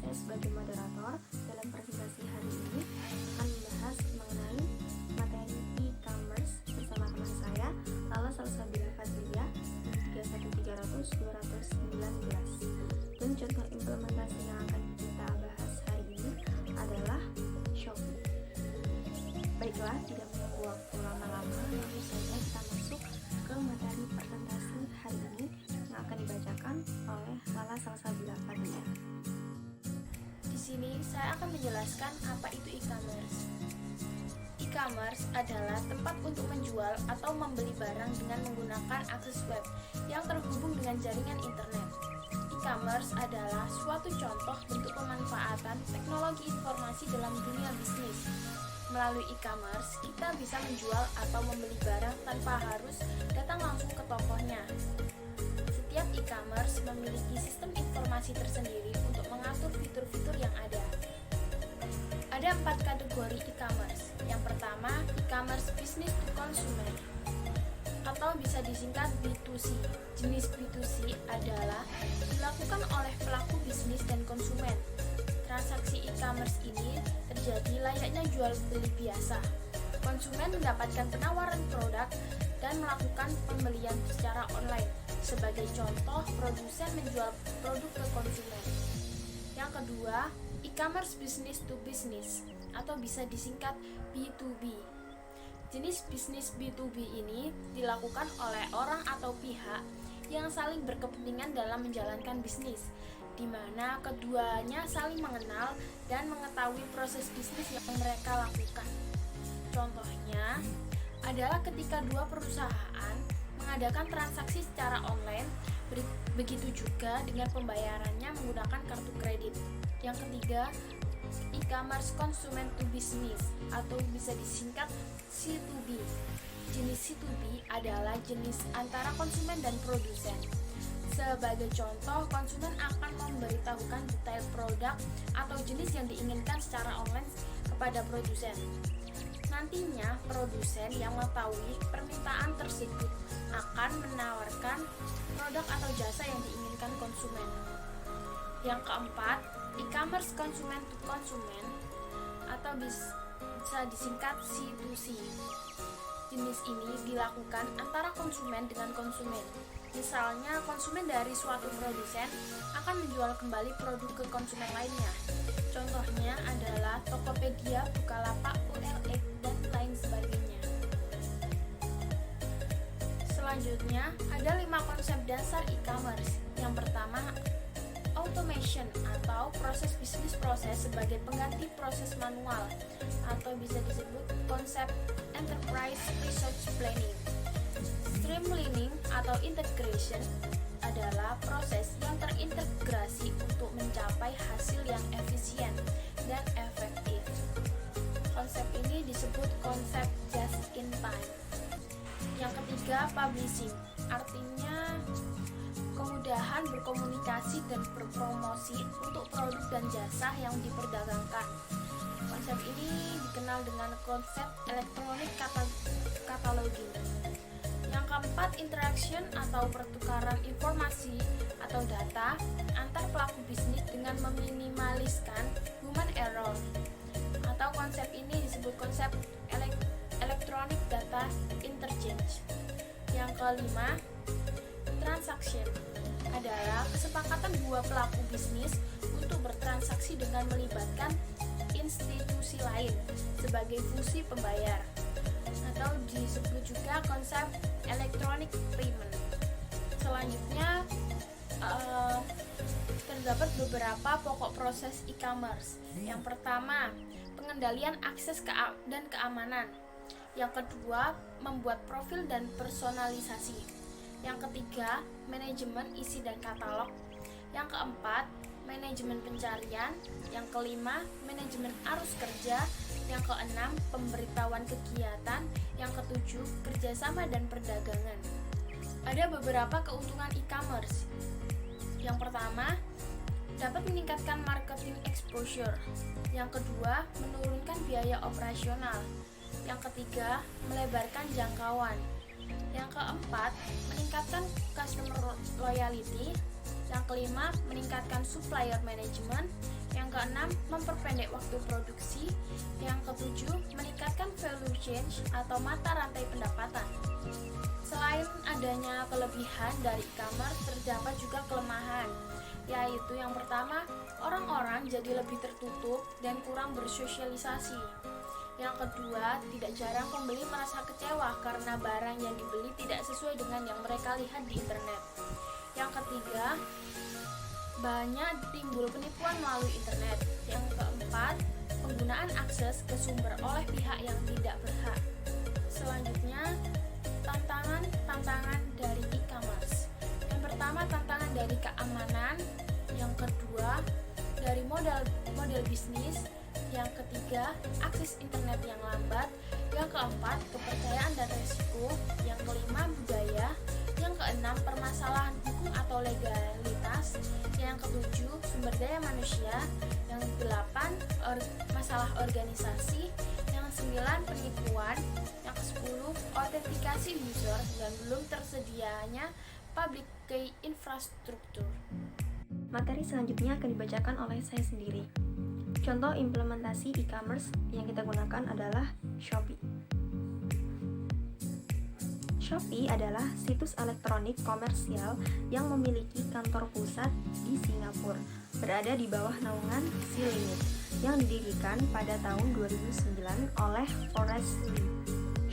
saya sebagai moderator dalam presentasi hari ini akan membahas mengenai materi e-commerce bersama teman saya Lala Salsabila Fadlia 31300-219. Dan contoh implementasi yang akan kita bahas hari ini adalah Shopee. Baiklah, tidak menunggu waktu lama-lama, langsung saja kita masuk ke materi presentasi hari ini yang akan dibacakan oleh Lala Salsabila Fadlia. Di sini saya akan menjelaskan apa itu e-commerce. E-commerce adalah tempat untuk menjual atau membeli barang dengan menggunakan akses web yang terhubung dengan jaringan internet. E-commerce adalah suatu contoh bentuk pemanfaatan teknologi informasi dalam dunia bisnis. Melalui e-commerce, kita bisa menjual atau membeli barang tanpa harus datang langsung ke tokonya. Setiap e-commerce memiliki sistem informasi tersendiri untuk mengatur fitur-fitur yang ada. Ada 4 kategori e-commerce. Yang pertama, e-commerce business to consumer atau bisa disingkat B2C. Jenis B2C adalah dilakukan oleh pelaku bisnis dan konsumen. Transaksi e-commerce ini terjadi layaknya jual beli biasa. Konsumen mendapatkan penawaran produk dan melakukan pembelian secara online. Sebagai contoh, produsen menjual produk ke konsumen. Yang kedua, e-commerce business to business atau bisa disingkat B2B. Jenis bisnis B2B ini dilakukan oleh orang atau pihak yang saling berkepentingan dalam menjalankan bisnis, di mana keduanya saling mengenal dan mengetahui proses bisnis yang mereka lakukan. Contohnya adalah ketika dua perusahaan mengadakan transaksi secara online, begitu juga dengan pembayarannya menggunakan kartu kredit. Yang ketiga, e-commerce consumer to business atau bisa disingkat C2B. Jenis C2B adalah jenis antara konsumen dan produsen. Sebagai contoh, konsumen akan memberitahukan detail produk atau jenis yang diinginkan secara online kepada produsen. Nantinya, produsen yang mengetahui permintaan tersebut akan menawarkan produk atau jasa yang diinginkan konsumen. Yang keempat, e-commerce consumer to consumer atau bisa disingkat C2C. Jenis ini dilakukan antara konsumen dengan konsumen. Misalnya, konsumen dari suatu produsen akan menjual kembali produk ke konsumen lainnya. Contohnya adalah Tokopedia, Bukalapak, OLX, dan lain sebagainya. Selanjutnya, ada 5 konsep dasar e-commerce. Yang pertama, automation atau proses bisnis proses sebagai pengganti proses manual atau bisa disebut konsep enterprise resource planning. Streamlining atau integration adalah proses yang terintegrasi untuk mencapai hasil yang efisien dan efektif. Konsep ini disebut konsep just in time. Yang ketiga, publishing, artinya kemudahan berkomunikasi dan berpromosi untuk produk dan jasa yang diperdagangkan. Konsep ini dikenal dengan konsep electronic cataloging. Yang keempat, interaction atau pertukaran informasi atau data antar pelaku bisnis dengan meminimaliskan human error. Atau konsep ini disebut konsep electronic data interchange. Yang kelima, transaction adalah kesepakatan dua pelaku bisnis untuk bertransaksi dengan melibatkan institusi lain sebagai fungsi pembayar, atau disebut juga konsep electronic payment. Selanjutnya, terdapat beberapa pokok proses e-commerce. Yang pertama, pengendalian akses dan keamanan. Yang kedua, membuat profil dan personalisasi. Yang ketiga, manajemen isi dan katalog. Yang keempat, manajemen pencarian. Yang kelima, manajemen arus kerja. Yang keenam, pemberitahuan kegiatan. Yang ketujuh, kerjasama dan perdagangan. Ada beberapa keuntungan e-commerce. Yang pertama, dapat meningkatkan marketing exposure. Yang kedua, menurunkan biaya operasional. Yang ketiga, melebarkan jangkauan. Yang keempat, meningkatkan customer loyalty. Yang kelima, meningkatkan supplier management. Yang keenam, memperpendek waktu produksi. Yang ketujuh, meningkatkan value chain atau mata rantai pendapatan. Selain adanya kelebihan dari e-commerce, terdapat juga kelemahan, yaitu yang pertama, orang-orang jadi lebih tertutup dan kurang bersosialisasi. Yang kedua, tidak jarang pembeli merasa kecewa karena barang yang dibeli tidak sesuai dengan yang mereka lihat di internet. Yang ketiga, banyak timbul penipuan melalui internet. Yang keempat, penggunaan akses ke sumber oleh pihak yang tidak berhak. Selanjutnya, tantangan dari e-commerce. Yang pertama, tantangan dari keamanan. Yang kedua, dari model bisnis. Yang ketiga, akses internet yang lambat. Yang keempat, kepercayaan dan resiko. Yang kelima, budaya. Yang keenam, permasalahan hukum atau legalitas. Yang ketujuh, sumber daya manusia. Yang kedelapan, masalah organisasi. Yang sembilan, penipuan. Yang kesepuluh, autentikasi user. Dan belum tersedianya public key infrastruktur. Materi selanjutnya akan dibacakan oleh saya sendiri. Contoh implementasi e-commerce yang kita gunakan adalah Shopee. Shopee adalah situs elektronik komersial yang memiliki kantor pusat di Singapura, berada di bawah naungan C-Limit, yang didirikan pada tahun 2009 oleh Forrest Li.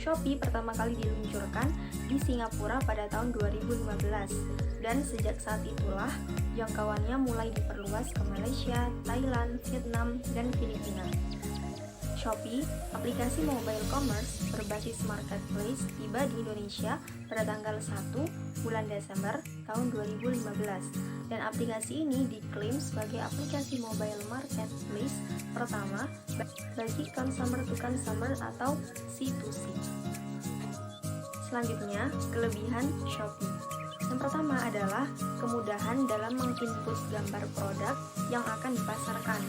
Shopee pertama kali diluncurkan di Singapura pada tahun 2015, dan sejak saat itulah jangkauannya mulai diperluas ke Malaysia, Thailand, Vietnam, dan Filipina. Shopee, aplikasi mobile commerce berbasis marketplace, tiba di Indonesia pada tanggal 1 bulan Desember tahun 2015, dan aplikasi ini diklaim sebagai aplikasi mobile marketplace pertama bagi consumer to consumer atau C2C. Selanjutnya, kelebihan Shopee. Yang pertama adalah kemudahan dalam menginput gambar produk yang akan dipasarkan.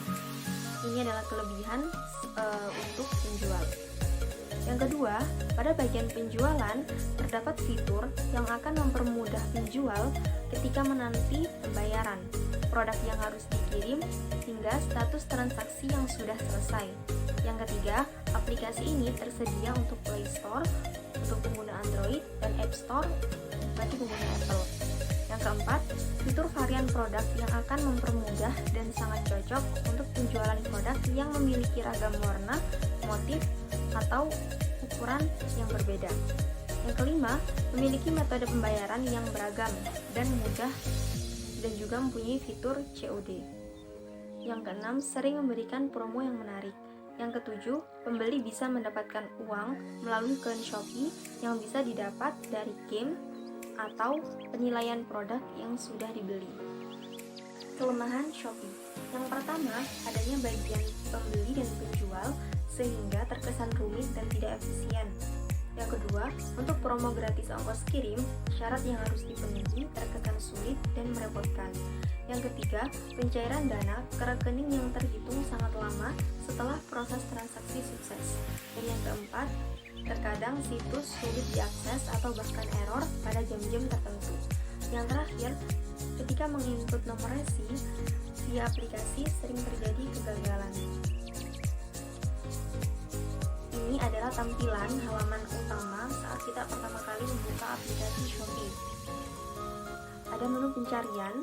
Ini adalah kelebihan untuk penjual. Yang kedua, pada bagian penjualan terdapat fitur yang akan mempermudah penjual ketika menanti pembayaran produk yang harus dikirim hingga status transaksi yang sudah selesai. Yang ketiga, aplikasi ini tersedia untuk Play Store untuk pengguna Android dan App Store bagi pengguna Apple. Yang keempat, fitur varian produk yang akan mempermudah dan sangat cocok untuk penjualan produk yang memiliki ragam warna, motif, atau ukuran yang berbeda. Yang kelima, memiliki metode pembayaran yang beragam dan mudah dan juga mempunyai fitur COD. Yang keenam, sering memberikan promo yang menarik. Yang ketujuh, pembeli bisa mendapatkan uang melalui koin Shopee yang bisa didapat dari game atau penilaian produk yang sudah dibeli. Kelemahan Shopee. Yang pertama, adanya bagian pembeli dan penjual sehingga terkesan rumit dan tidak efisien. Yang kedua, untuk promo gratis ongkos kirim, syarat yang harus dipenuhi terkesan sulit dan merepotkan. Yang ketiga, pencairan dana ke rekening yang terhitung sangat lama setelah proses transaksi sukses. Dan yang keempat, terkadang situs sulit diakses atau bahkan error pada jam-jam tertentu. Yang terakhir, ketika menginput nomor resi via aplikasi sering terjadi kegagalan. Ini adalah tampilan halaman utama saat kita pertama kali membuka aplikasi Shopee. Ada menu pencarian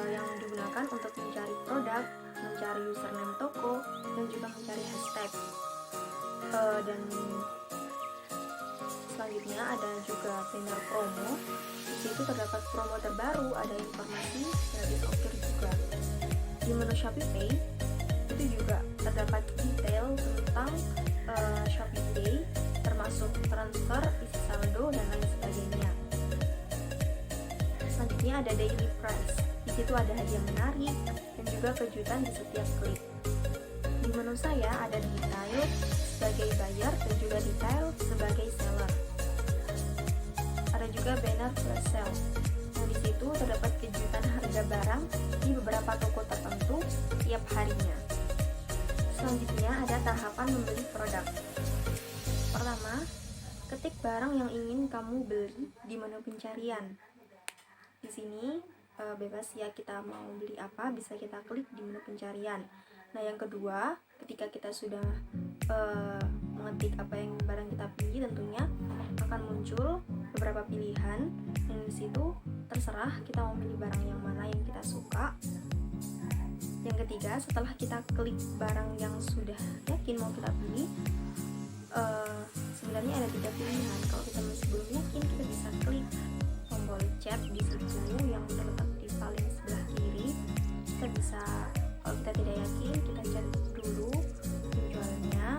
yang digunakan untuk mencari produk, mencari username toko, dan juga mencari hashtag. Dan selanjutnya ada juga banner promo. Di situ terdapat promo terbaru, ada informasi gratis ongkir juga. Di menu Shopee Pay itu juga terdapat detail tentang Shopee Pay, termasuk transfer, isi saldo, dan lain sebagainya. Selanjutnya ada daily price. Di situ ada hadiah menarik dan juga kejutan di setiap klik. Di menu saya ada detail sebagai buyer dan juga detail sebagai seller. Ada juga banner flash sale. Di situ terdapat kejutan harga barang di beberapa toko tertentu tiap harinya. Selanjutnya ada tahapan membeli produk. Pertama, ketik barang yang ingin kamu beli di menu pencarian. Di sini bebas ya, kita mau beli apa bisa kita klik di menu pencarian. Nah yang kedua, ketika kita sudah mengetik apa yang barang kita pilih, tentunya akan muncul beberapa pilihan dan di situ terserah kita mau pilih barang yang mana yang kita suka. Yang ketiga, setelah kita klik barang yang sudah yakin mau kita pilih, sebenarnya ada 3 pilihan. Kalau kita masih belum yakin, kita bisa klik tombol chat di situ yang terletak di paling sebelah kiri. Kita bisa, kalau kita tidak yakin, kita chat dulu penjualnya,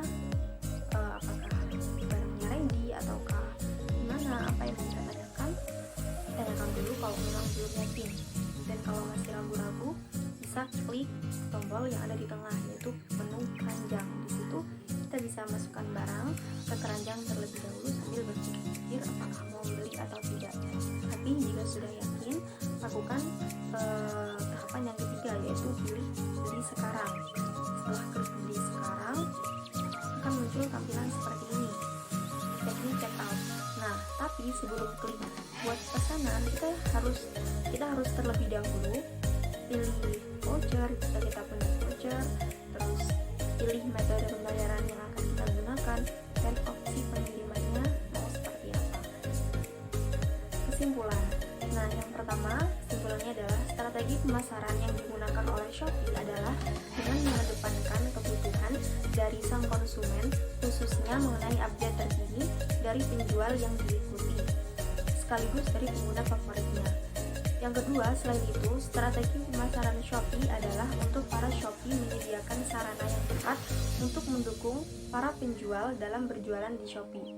apakah barangnya ready ataukah gimana, apa yang mau kita tanyakan dulu kalau memang belum yakin. Dan kalau masih ragu-ragu, bisa klik tombol yang ada di tengah, yaitu menu keranjang. Di situ kita bisa masukkan barang ke keranjang terlebih dahulu sambil berpikir apakah mau beli atau tidak. Tapi jika sudah yakin, lakukan tahapan yang ketiga, yaitu pilih beli sekarang. Setelah klik beli sekarang, akan muncul tampilan seperti ini, teknik check out. Nah, tapi sebelum klik buat pesanan, kita harus terlebih dahulu pilih voucher jika kita punya voucher, terus pilih metode pembayaran yang akan kita gunakan, dan opsi pengirimannya mau seperti apa. Kesimpulan. Nah, yang pertama, kesimpulannya adalah strategi pemasaran yang digunakan oleh Shopee adalah dengan mengedepankan kebutuhan dari sang konsumen, khususnya mengenai update terkini dari penjual yang diikuti, sekaligus dari pengguna favoritnya. Yang kedua, selain itu, strategi pemasaran Shopee adalah untuk para Shopee menyediakan sarana yang tepat untuk mendukung para penjual dalam berjualan di Shopee.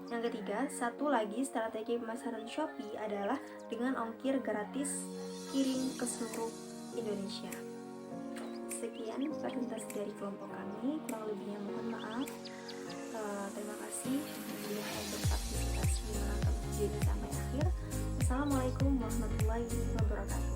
Yang ketiga, satu lagi strategi pemasaran Shopee adalah dengan ongkir gratis kirim ke seluruh Indonesia. Sekian presentasi dari kelompok kami, kurang lebihnya mohon maaf. Terima kasih sudah berpartisipasi menonton video ini sampai akhir. Assalamualaikum warahmatullahi wabarakatuh.